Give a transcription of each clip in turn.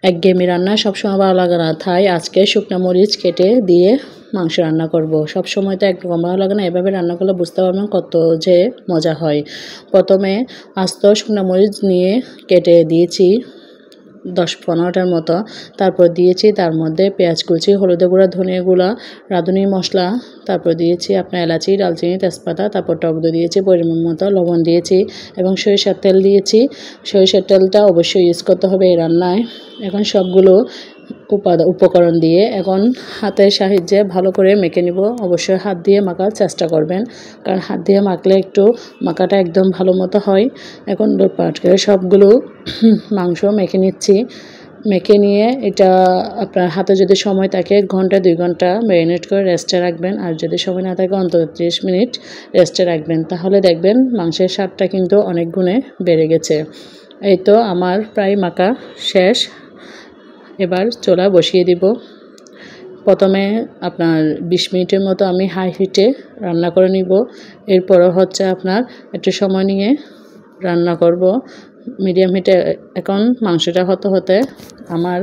একঘেয়েমি রান্না সবসময় ভালো লাগে না, তাই আজকে শুকনো মরিচ কেটে দিয়ে মাংস রান্না করব। সব সময় তো একরকম ভালো লাগে না, এভাবে রান্না করলে বুঝতে পারবেন কত যে মজা হয়। প্রথমে আস্ত শুকনো মরিচ নিয়ে কেটে দিয়েছি 10-15টার মতো। তারপর দিয়েছি তার মধ্যে পেঁয়াজ কুচি, হলুদ গুঁড়া, ধনিয়া গুঁড়া, রাঁধুনি মশলা, তারপর দিয়েছি আপনার এলাচি, দারচিনি, তেজপাতা, তারপর টক দই দিয়েছি, পরিমাণ মতো লবণ দিয়েছি এবং সরিষার তেল দিয়েছি। সরিষার তেলটা অবশ্যই ইউজ করতে হবে এই রান্নায়। এখন সবগুলো উপকরণ দিয়ে এখন হাতের সাহায্যে ভালো করে মেখে নিব। অবশ্যই হাত দিয়ে মাখার চেষ্টা করবেন, কারণ হাত দিয়ে মাখলে একটু মাখাটা একদম ভালো মতো হয়। এখন লুটপাট করে সবগুলো মাংস মেখে নিচ্ছি। মেখে নিয়ে এটা আপনার হাতে যদি সময় থাকে 1-2 ঘন্টা ম্যারিনেট করে রেস্টে রাখবেন, আর যদি সময় না থাকে অন্তত 30 মিনিট রেস্টে রাখবেন, তাহলে দেখবেন মাংসের স্বাদটা কিন্তু অনেক গুণে বেড়ে গেছে। এই তো আমার প্রায় মাখা শেষ। এবার চুলা বসিয়ে দিব। প্রথমে আপনার 20 মিনিটের মতো আমি হাই হিটে রান্না করে নিব। এরপরও হচ্ছে আপনার একটু সময় নিয়ে রান্না করব মিডিয়াম হিটে। এখন মাংসটা হতে আমার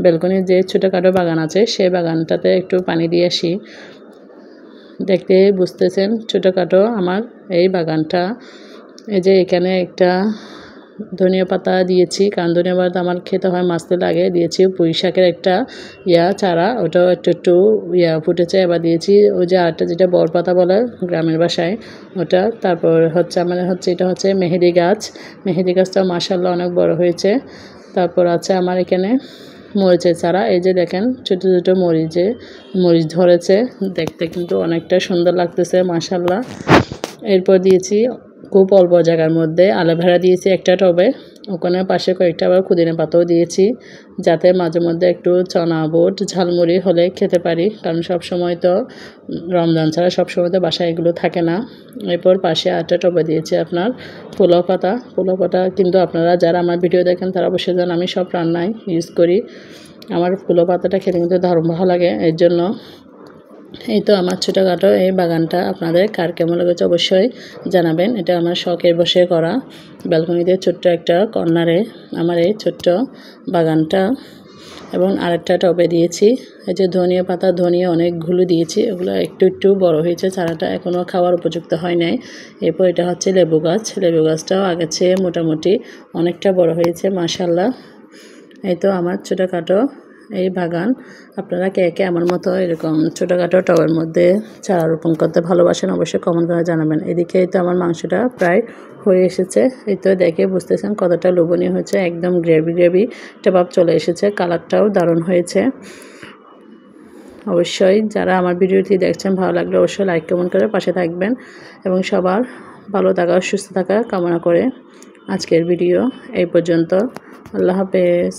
ব্যালকনির যে ছোটোখাটো বাগান আছে সেই বাগানটাতে একটু পানি দিয়ে আসি। দেখতে বুঝতেছেন ছোটোখাটো আমার এই বাগানটা। এই যে এখানে একটা ধনিয়া পাতা দিয়েছি, কারণ ধনিয়া পাতা আমার খেতে হয়, মাছতে লাগে। দিয়েছি পুঁই শাকের একটা চারা, ওটাও একটু ফুটেছে। এবার দিয়েছি ওই যে আরেকটা যেটা বরপাতা বলে গ্রামের ভাষায় ওটা। তারপর হচ্ছে এটা হচ্ছে মেহেদি গাছ। মেহেদি গাছটা মাশাআল্লাহ অনেক বড় হয়েছে। তারপর আছে আমার এখানে মরিচের চারা। এই যে দেখেন ছোটো ছোটো মরিচ ধরেছে, দেখতে কিন্তু অনেকটা সুন্দর লাগতেছে মাশাআল্লাহ। এরপর দিয়েছি খুব অল্প জায়গার মধ্যে অ্যালোভেরা দিয়েছি একটা টবে, ওখানে পাশে কয়েকটা আবার পুদিনা পাতাও দিয়েছি, যাতে মাঝে মধ্যে একটু চনা বুট ঝালমুড়ি হলে খেতে পারি, কারণ সব সময় তো রমজান ছাড়া সব সময় তো বাসায় এগুলো থাকে না। এরপর পাশে আরেকটা টবে দিয়েছি আপনার পোলাও পাতা কিন্তু আপনারা যারা আমার ভিডিও দেখেন তারা অবশ্যই জানেন আমি সব রান্নায় ইউজ করি। আমার পোলাও পাতাটা খেতে কিন্তু দারুণ ভালো লাগে। এর জন্য এই তো আমার ছোটোখাটো এই বাগানটা আপনাদের কার কেমন লেগেছে অবশ্যই জানাবেন। এটা আমার শখের বসে করা ব্যালকনিতে ছোট্ট একটা কর্নারে আমার এই ছোট্ট বাগানটা। এবং আরেকটা টবে দিয়েছি এই যে ধনিয়া অনেকগুলো দিয়েছি, ওগুলো একটু বড় হয়েছে, চারাটা এখনও খাওয়ার উপযুক্ত হয় নাই। এরপর এটা হচ্ছে লেবু গাছটাও আগের চেয়ে মোটামুটি অনেকটা বড় হয়েছে মাশাআল্লাহ। এই তো আমার ছোটোখাটো এই বাগান। আপনারা কে কে আমার মতো এরকম ছোটোখাটো টবের মধ্যে চারা রোপণ করতে ভালোবাসেন অবশ্যই কমেন্ট করে জানাবেন। এদিকে তো আমার মাংসটা প্রায় হয়ে এসেছে। এই তো দেখে বুঝতেছেন কতটা লোভনীয় হয়েছে, একদম গ্রেভি একটা ভাব চলে এসেছে, কালারটাও দারুণ হয়েছে। অবশ্যই যারা আমার ভিডিওটি দেখছেন ভালো লাগলে অবশ্যই লাইক কমেন্ট করে পাশে থাকবেন, এবং সবার ভালো থাকা সুস্থ থাকা কামনা করে আজকের ভিডিও এই পর্যন্ত। আল্লাহ হাফেজ।